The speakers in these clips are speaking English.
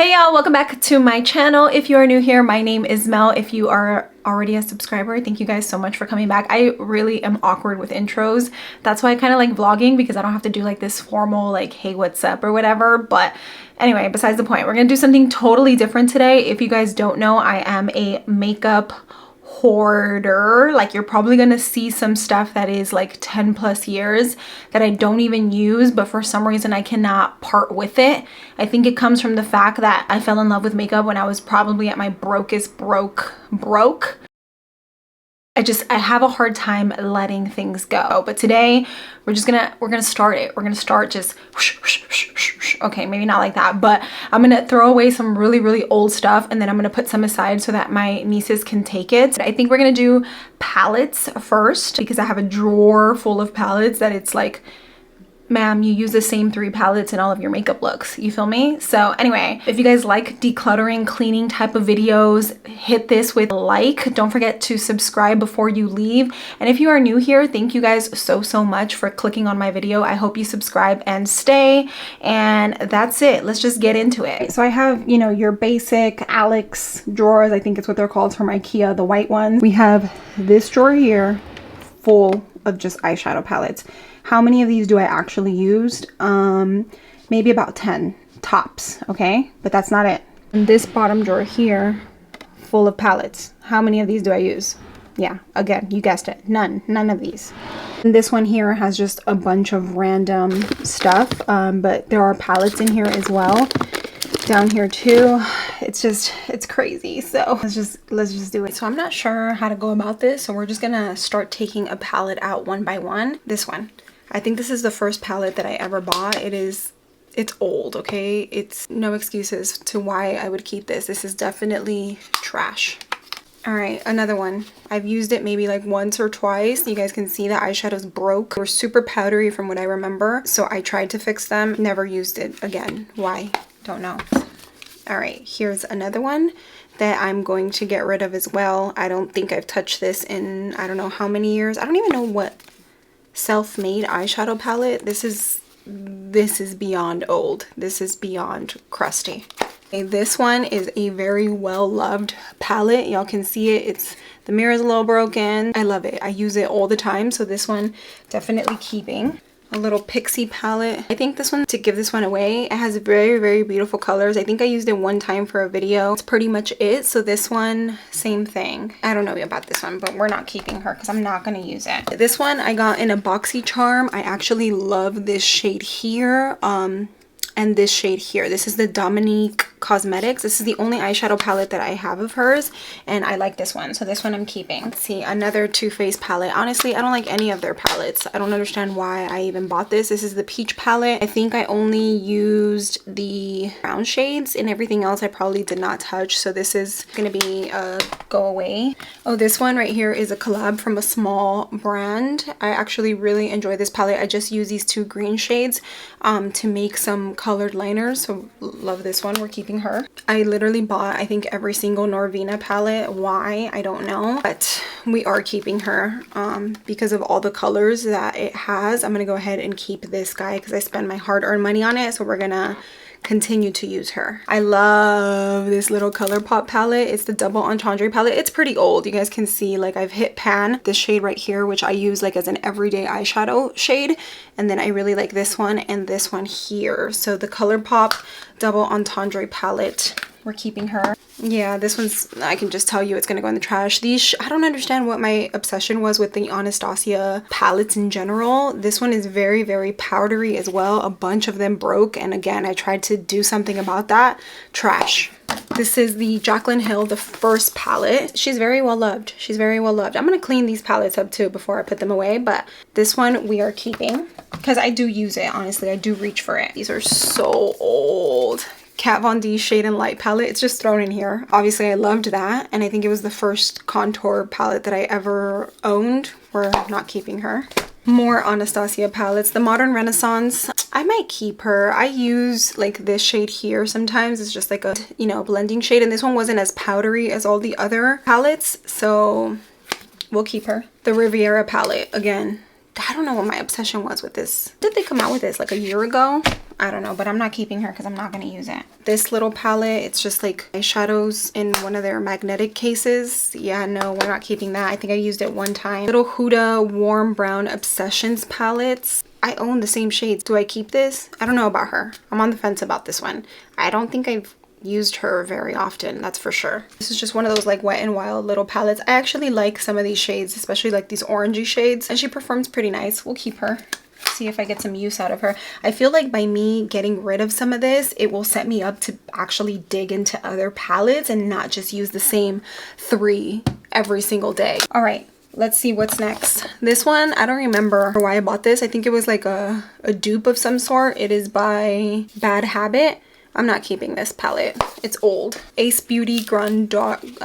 Hey y'all, welcome back to my channel. If you are new here, my name is Mel. If you are already a subscriber, thank you guys so much for coming back. I really am awkward with intros. That's why I kind of like vlogging, because I don't have to do like this formal like, hey, what's up or whatever. But anyway, besides the point, we're gonna do something totally different today. If you guys don't know, I am a makeup hoarder. Like, you're probably gonna see some stuff that is like 10 plus years that I don't even use, but for some reason I cannot part with it. I think it comes from the fact that I fell in love with makeup when I was probably at my brokest broke. I have a hard time letting things go. But today we're gonna start it. We're gonna start just whoosh, whoosh, whoosh, whoosh, whoosh. Okay, maybe not like that, but I'm gonna throw away some really old stuff, and then I'm gonna put some aside so that my nieces can take it. I think we're gonna do palettes first, because I have a drawer full of palettes that it's like, ma'am, you use the same 3 palettes in all of your makeup looks. You feel me? So anyway, if you guys like decluttering, cleaning type of videos, hit this with a like. Don't forget to subscribe before you leave. And if you are new here, thank you guys so much for clicking on my video. I hope you subscribe and stay. And that's it. Let's just get into it. So I have, you know, your basic Alex drawers. I think it's what they're called, from IKEA, the white ones. We have this drawer here full of just eyeshadow palettes. How many of these do I actually use? Maybe about 10 tops, okay? But that's not it. And this bottom drawer here, full of palettes. How many of these do I use? Yeah, again, you guessed it. None of these. And this one here has just a bunch of random stuff, but there are palettes in here as well. Down here too. It's crazy. So let's just do it. So I'm not sure how to go about this, so we're just gonna start taking a palette out one by one. This one, I think this is the first palette that I ever bought. It's old, okay? It's no excuses to why I would keep this. This is definitely trash. All right, another one. I've used it maybe like once or twice. You guys can see the eyeshadows broke. They were super powdery from what I remember, so I tried to fix them. Never used it again. Why? Don't know. All right, here's another one that I'm going to get rid of as well. I don't think I've touched this in I don't know how many years. I don't even know what self-made eyeshadow palette. This is beyond old. This is beyond crusty. Okay, this one is a very well-loved palette. Y'all can see it. The mirror is a little broken. I love it. I use it all the time, so this one definitely keeping. A little Pixie palette. I think this one, to give this one away, it has very beautiful colors. I think I used it one time for a video. That's pretty much it. So this one, same thing. I don't know about this one, but we're not keeping her because I'm not going to use it. This one I got in a boxy charm. I actually love this shade here. And this shade here. This is the Dominique Cosmetics. This is the only eyeshadow palette that I have of hers, and I like this one, so this one I'm keeping. Let's see, another Too Faced palette. Honestly, I don't like any of their palettes. I don't understand why I even bought this. This is the Peach palette. I think I only used the brown shades, and everything else I probably did not touch, so this is gonna be a go away. Oh, this one right here is a collab from a small brand. I actually really enjoy this palette. I just use these 2 green shades to make some colored liners, so love this one. We're keeping her. I literally bought, I think, every single Norvina palette. Why? I don't know, but we are keeping her because of all the colors that it has. I'm gonna go ahead and keep this guy because I spend my hard-earned money on it, so we're gonna continue to use her. I love this little ColourPop palette. It's the double entendre palette. It's pretty old. You guys can see, like, I've hit pan. This shade right here, which I use like as an everyday eyeshadow shade, and then I really like this one and this one here. So the ColourPop double entendre palette, we're keeping her. Yeah, this one's, I can just tell you it's gonna go in the trash. These, I don't understand what my obsession was with the Anastasia palettes in general. This one is very powdery as well. A bunch of them broke, and again, I tried to do something about that. Trash. This is the Jaclyn Hill, the first palette. She's very well loved. She's very well loved. I'm gonna clean these palettes up too before I put them away, but this one we are keeping because I do use it. Honestly, I do reach for it. These are so old. Kat Von D Shade and Light palette. It's just thrown in here. Obviously, I loved that, and I think it was the first contour palette that I ever owned. We're not keeping her. More Anastasia palettes. The Modern Renaissance, I might keep her. I use like this shade here sometimes. It's just like a, you know, blending shade, and this one wasn't as powdery as all the other palettes, so we'll keep her. The Riviera palette, again, I don't know what my obsession was with this. Did they come out with this like a year ago? I don't know, but I'm not keeping her because I'm not going to use it. This little palette, it's just like eyeshadows in one of their magnetic cases. Yeah, no, we're not keeping that. I think I used it one time. Little Huda Warm Brown Obsessions palettes. I own the same shades. Do I keep this? I don't know about her. I'm on the fence about this one. I don't think I've used her very often, that's for sure. This is just one of those like Wet n Wild little palettes. I actually like some of these shades, especially like these orangey shades, and she performs pretty nice. We'll keep her, see if I get some use out of her. I feel like by me getting rid of some of this, it will set me up to actually dig into other palettes and not just use the same 3 every single day. All right, let's see what's next. This one, I don't remember why I bought this. I think it was like a dupe of some sort. It is by Bad Habit. I'm not keeping this palette. It's old. Ace Beauty I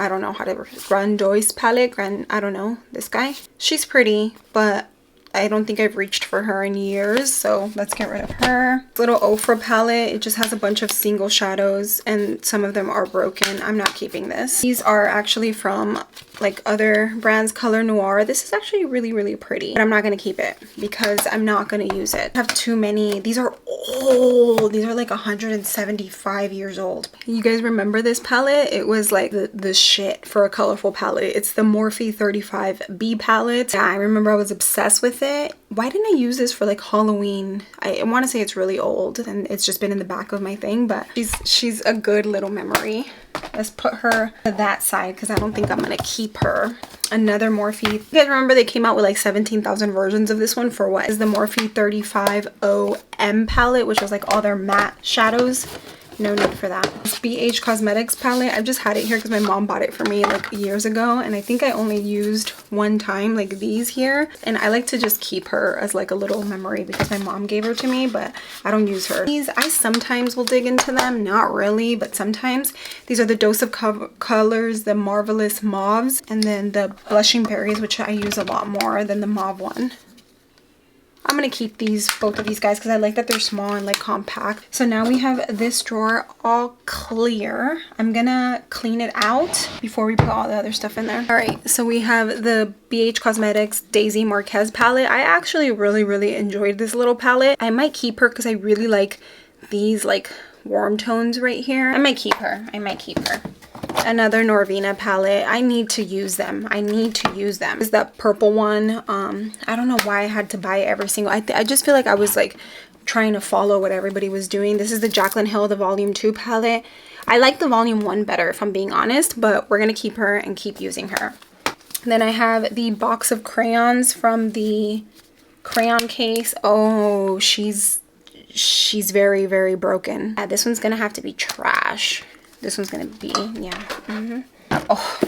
don't know how to, Grandoise palette. I don't know, this guy. She's pretty, but I don't think I've reached for her in years, so let's get rid of her. Little Ofra palette, it just has a bunch of single shadows and some of them are broken. I'm not keeping this. These are actually from like other brands, Color Noir. This is actually really, really pretty, but I'm not going to keep it because I'm not going to use it. I have too many. These are old. These are like 175 years old. You guys remember this palette? It was like the shit for a colorful palette. It's the Morphe 35B palette. Yeah, I remember I was obsessed with it. Why didn't I use this for like Halloween? I want to say it's really old and it's just been in the back of my thing, but she's a good little memory. Let's put her to that side because I don't think I'm gonna keep her. Another Morphe. You guys remember they came out with like 17,000 versions of this one for what? Is the Morphe 35OM palette, which was like all their matte shadows. No need for that. This BH Cosmetics palette, I've just had it here because my mom bought it for me like years ago, and I think I only used one time like these here, and I like to just keep her as like a little memory because my mom gave her to me, but I don't use her. These I sometimes will dig into them, not really, but sometimes. These are the Dose of Colors, the Marvelous Mauves, and then the Blushing Berries, which I use a lot more than the mauve one. I'm going to keep both of these guys because I like that they're small and like compact. So now we have this drawer all clear. I'm going to clean it out before we put all the other stuff in there. All right, so we have the BH Cosmetics Daisy Marquez palette. I actually really enjoyed this little palette. I might keep her because I really like these like warm tones right here. I might keep her. Another Norvina palette. I need to use them. This is that purple one. I don't know why I had to buy every single. I just feel like I was like trying to follow what everybody was doing. This is the Jaclyn Hill, the Volume 2 palette. I like the Volume 1 better if I'm being honest, but we're gonna keep her and keep using her. Then I have the box of crayons from the crayon case. Oh, she's very broken. This one's gonna have to be trash. This one's gonna be, yeah. Oh,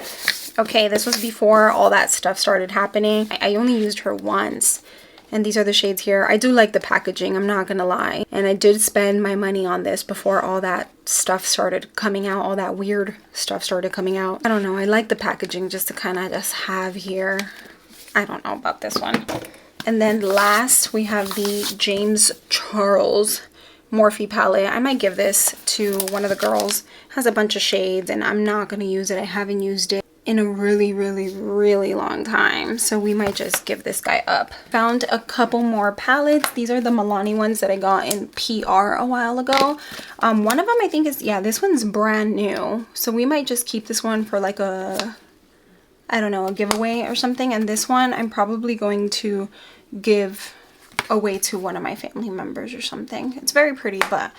okay, this was before all that stuff started happening. I only used her once, and these are the shades here. I do like the packaging, I'm not gonna lie, and I did spend my money on this before all that stuff started coming out, all that weird stuff started coming out. I don't know, I like the packaging just to kind of just have here. I don't know about this one. And then last we have the James Charles Morphe palette. I might give this to one of the girls. It has a bunch of shades and I'm not going to use it. I haven't used it in a really long time, so we might just give this guy up. Found a couple more palettes. These are the Milani ones that I got in PR a while ago. One of them I think is, yeah, this one's brand new, so we might just keep this one for like a, I don't know, a giveaway or something. And this one I'm probably going to give away to one of my family members or something. It's very pretty, but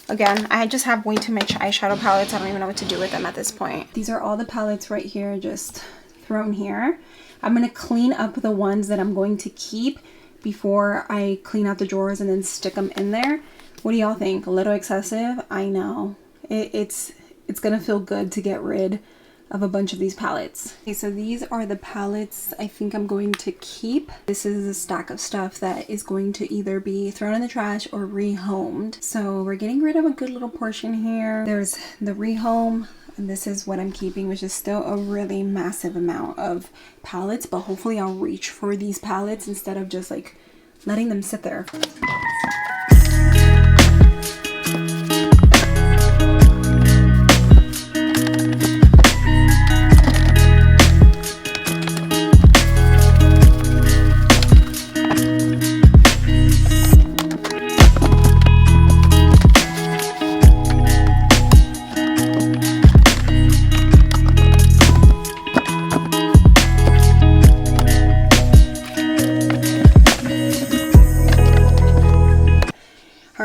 again, I just have way too much eyeshadow palettes. I don't even know what to do with them at this point. These are all the palettes right here, just thrown here. I'm going to clean up the ones that I'm going to keep before I clean out the drawers and then stick them in there. What do y'all think? A little excessive? I know. It's going to feel good to get rid of a bunch of these palettes. Okay, so these are the palettes I think I'm going to keep. This is a stack of stuff that is going to either be thrown in the trash or rehomed. So we're getting rid of a good little portion here. There's the rehome, and this is what I'm keeping, which is still a really massive amount of palettes, but hopefully I'll reach for these palettes instead of just like letting them sit there.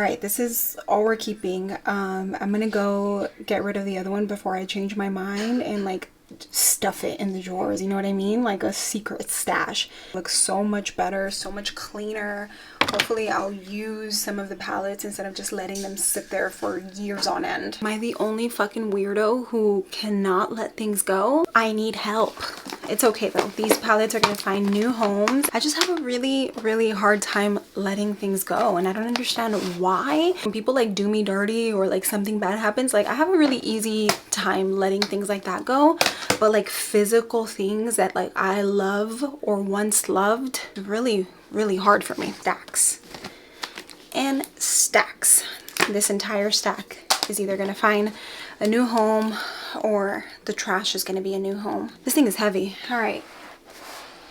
right, this is all we're keeping. I'm gonna go get rid of the other one before I change my mind and like stuff it in the drawers, you know what I mean? Like a secret stash. Looks so much better, so much cleaner. Hopefully I'll use some of the palettes instead of just letting them sit there for years on end. Am I the only fucking weirdo who cannot let things go? I need help. It's okay though. These palettes are gonna find new homes. I just have a really hard time letting things go, and I don't understand why. When people like do me dirty or like something bad happens, like I have a really easy time letting things like that go, but like physical things that like I love or once loved, really hard for me. Stacks and stacks. This entire stack is either gonna find a new home or the trash is gonna be a new home. This thing is heavy. All right,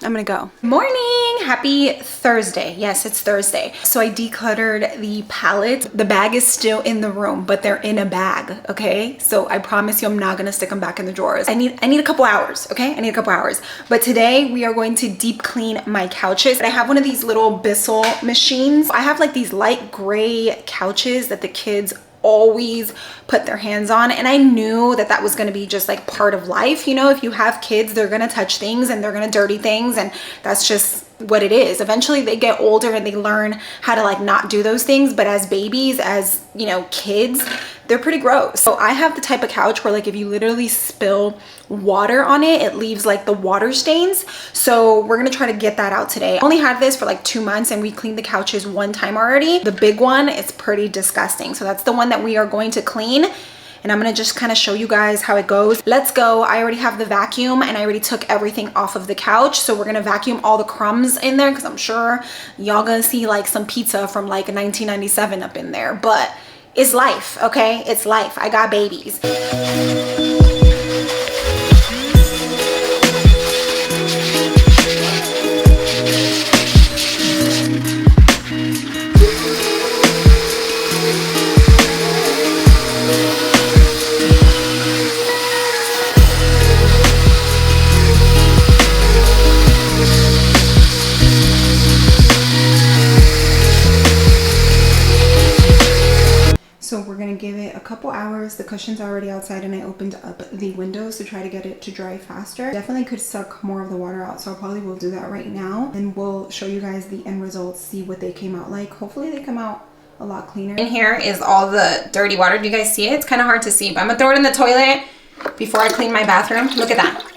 I'm gonna go. Morning, happy Thursday. Yes, it's Thursday. So I decluttered the palette. The bag is still in the room, but they're in a bag, okay? So I promise you I'm not gonna stick them back in the drawers. I need a couple hours, okay? I need a couple hours. But today we are going to deep clean my couches. I have one of these little Bissell machines. I have like these light gray couches that the kids always put their hands on, and I knew that that was going to be just like part of life. You know, if you have kids, they're going to touch things and they're going to dirty things, and that's just what it is. Eventually they get older and they learn how to like not do those things, but as babies, as you know, kids, they're pretty gross. So I have the type of couch where like if you literally spill water on it, it leaves like the water stains. So we're gonna try to get that out today. I only had this for like 2 months and we cleaned the couches one time already. The big one is pretty disgusting. So that's the one that we are going to clean. And I'm gonna just kind of show you guys how it goes. Let's go. I already have the vacuum and I already took everything off of the couch. So we're gonna vacuum all the crumbs in there because I'm sure y'all gonna see like some pizza from like 1997 up in there. But it's life, okay? It's life. I got babies. So we're gonna give it a couple hours. The cushion's already outside and I opened up the windows to try to get it to dry faster. Definitely could suck more of the water out, so I probably will do that right now. And we'll show you guys the end results, see what they came out like. Hopefully they come out a lot cleaner. In here is all the dirty water. Do you guys see it? It's kind of hard to see, but I'm gonna throw it in the toilet before I clean my bathroom. Look at that.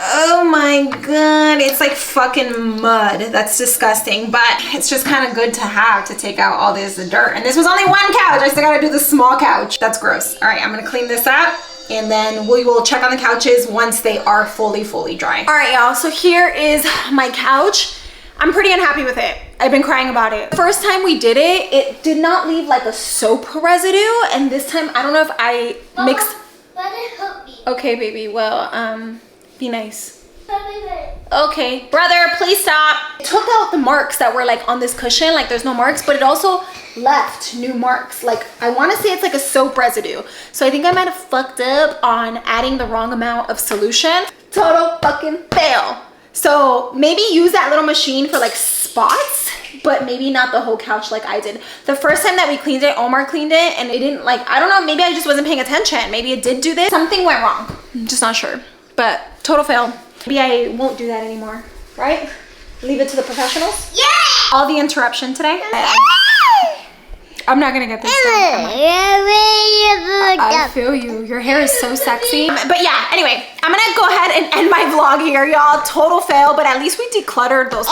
Oh my god, it's like fucking mud. That's disgusting, but it's just kind of good to have to take out all this dirt. And this was only one couch. I still gotta do the small couch. That's gross. All right, I'm gonna clean this up and then we will check on the couches once they are fully dry. All right, y'all, so here is my couch. I'm pretty unhappy with it. I've been crying about it. First time we did it, it did not leave like a soap residue, and this time I don't know if I mixed. Okay, baby. Well, be nice. Okay, brother, please stop. It took out the marks that were like on this cushion, like there's no marks, but it also left new marks. Like I want to say it's like a soap residue. So I think I might have fucked up on adding the wrong amount of solution. Total fucking fail. So maybe use that little machine for like spots, but maybe not the whole couch like I did. The first time that we cleaned it, Omar cleaned it and it didn't like, I don't know, maybe I just wasn't paying attention. Maybe it did do this. Something went wrong. I'm just not sure. But total fail. Maybe I won't do that anymore, right? Leave it to the professionals? Yeah! All the interruption today. I'm not gonna get this done. I feel you. Your hair is so sexy. But yeah, anyway, I'm gonna go ahead and end my vlog here, y'all. Total fail, but at least we decluttered those.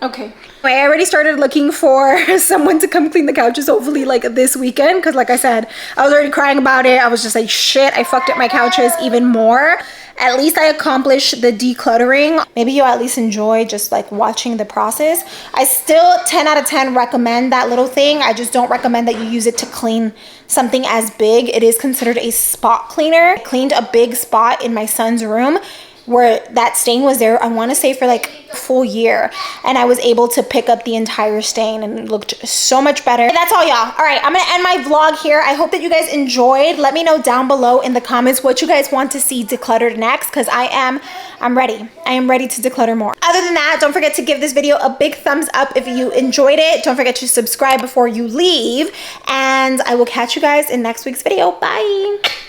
Okay. I already started looking for someone to come clean the couches, hopefully like this weekend, because like I said, I was already crying about it. I was just like, shit, I fucked up my couches even more. At least I accomplished the decluttering. Maybe you'll at least enjoy just like watching the process. I still 10 out of 10 recommend that little thing. I just don't recommend that you use it to clean something as big. It is considered a spot cleaner. I cleaned a big spot in my son's room. where that stain was there, I want to say for like a full year, and I was able to pick up the entire stain and it looked so much better. And that's all, y'all. All right, I'm gonna end my vlog here. I hope that you guys enjoyed. Let me know down below in the comments what you guys want to see decluttered next, because I'm ready. I am ready to declutter more. Other than that, don't forget to give this video a big thumbs up if you enjoyed it. Don't forget to subscribe before you leave, and I will catch you guys in next week's video. Bye.